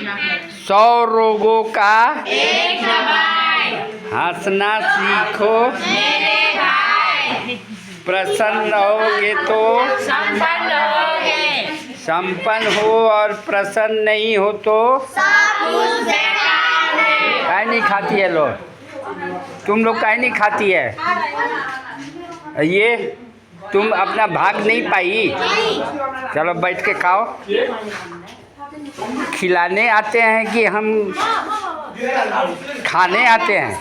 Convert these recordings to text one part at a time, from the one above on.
100 रोगों का एक दवाई, हंसना सीखो मेरे भाई, प्रसन्न रहोगे तो संपन्न रहोगे, संपन्न हो और प्रसन्न नहीं हो तो सब कुछ बेकार है। काहे नहीं खाती है लोग? तुम लोग काहे नहीं खाती है? ये तुम अपना भाग नहीं पाई? चलो बैठ के खाओ। खिलाने आते हैं कि हम खाने आते हैं?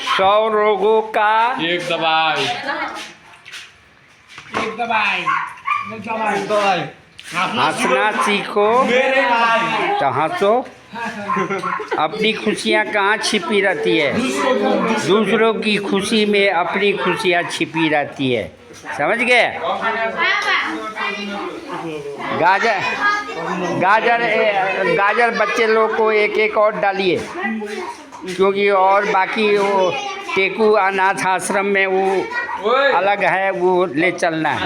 100 रोगों का एक दवाई, एक दवाई, हंसना सीखो मेरे भाई, तो हंसो। अपनी खुशियाँ कहाँ छिपी रहती है? दूसरों की खुशी में अपनी खुशियाँ छिपी रहती है। समझ गए? गाजर गाजर गाजर बच्चे लोग को एक एक और डालिए, क्योंकि और बाकी वो टेकू अनाथ आश्रम में वो अलग है, वो ले चलना है।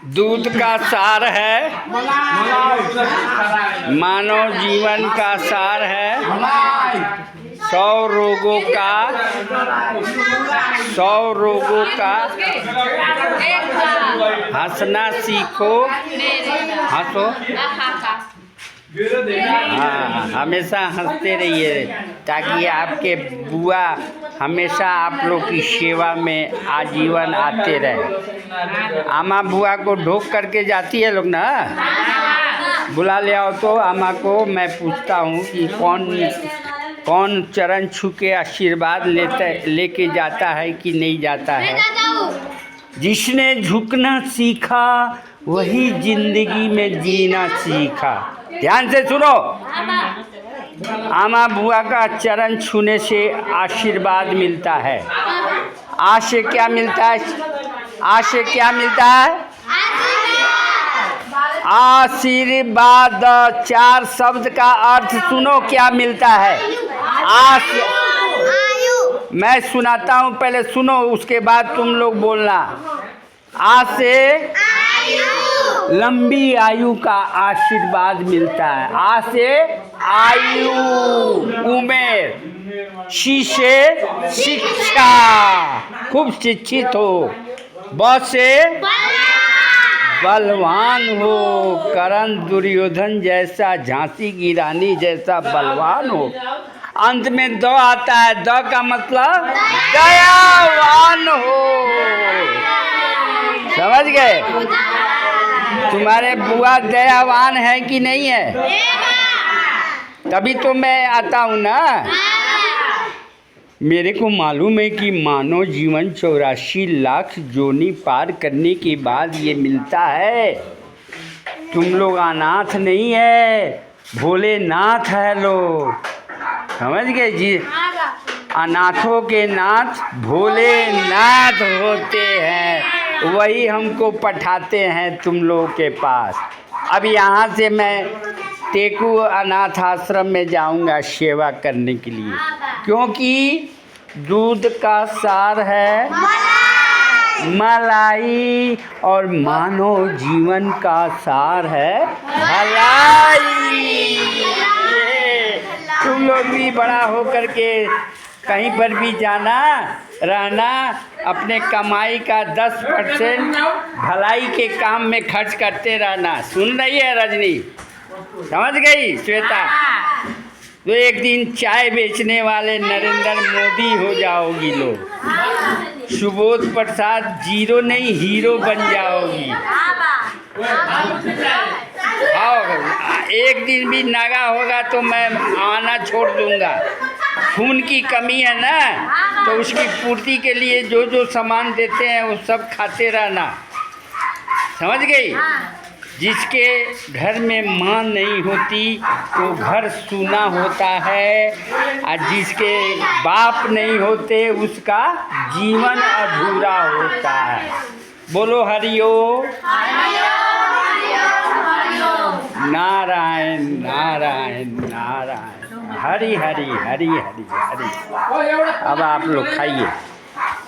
दूध का सार है, मानव जीवन का सार है। 100 रोगों का हंसना सीखो, हंसो। हाँ, हमेशा हंसते रहिए ताकि आपके बुआ हमेशा आप लोग की सेवा में आजीवन आते रहे। आमा बुआ को ढोक करके जाती है लोग ना, बुला ले आओ तो आमा को मैं पूछता हूँ कि कौन चरण छू के आशीर्वाद लेके जाता है कि नहीं जाता है। जिसने झुकना सीखा वही जिंदगी में जीना सीखा। ध्यान से सुनो, आमा बुआ का चरण छूने से आशीर्वाद मिलता है। आज से क्या मिलता है? आज से क्या मिलता है? आशीर्वाद। 4 शब्द का अर्थ सुनो क्या मिलता है। मैं सुनाता हूँ, पहले सुनो, उसके बाद तुम लोग बोलना। आज से लंबी आयु का आशीर्वाद मिलता है। आ से आयु, उमेर, शी से शिक्षा, खूब शिक्षित हो। ब से बलवान हो, करण दुर्योधन जैसा, झांसी की रानी जैसा बलवान हो। अंत में द आता है, द का मतलब दयावान हो। समझ गए? तुम्हारे बुआ दयावान है कि नहीं है? तभी तो मैं आता हूँ ना। मेरे को मालूम है कि मानव जीवन 84 लाख जोनी पार करने के बाद ये मिलता है। तुम लोग अनाथ नहीं है, भोलेनाथ है लोग। समझ गए जी? अनाथों के नाथ भोलेनाथ होते हैं, वही हमको पठाते हैं तुम लोगों के पास। अब यहाँ से मैं टेकू अनाथ आश्रम में जाऊँगा सेवा करने के लिए, क्योंकि दूध का सार है मलाई और मानव जीवन का सार है भलाई। तुम लोग भी बड़ा हो करके कहीं पर भी जाना रहना, अपने कमाई का 10% भलाई के काम में खर्च करते रहना। सुन रही है रजनी? समझ गई श्वेता? तो एक दिन चाय बेचने वाले नरेंद्र मोदी हो जाओगी लोग। सुबोध प्रसाद जीरो नहीं हीरो बन जाओगी। आओ, एक दिन भी नागा होगा तो मैं आना छोड़ दूंगा। खून की कमी है ना, तो उसकी पूर्ति के लिए जो जो सामान देते हैं वो सब खाते रहना। समझ गई? जिसके घर में माँ नहीं होती तो घर सूना होता है, और जिसके बाप नहीं होते उसका जीवन अधूरा होता है। बोलो हरिओम। नारायण नारायण नारायण, हरि हरि हरि हरि हरि। अब आप लोग खाइए।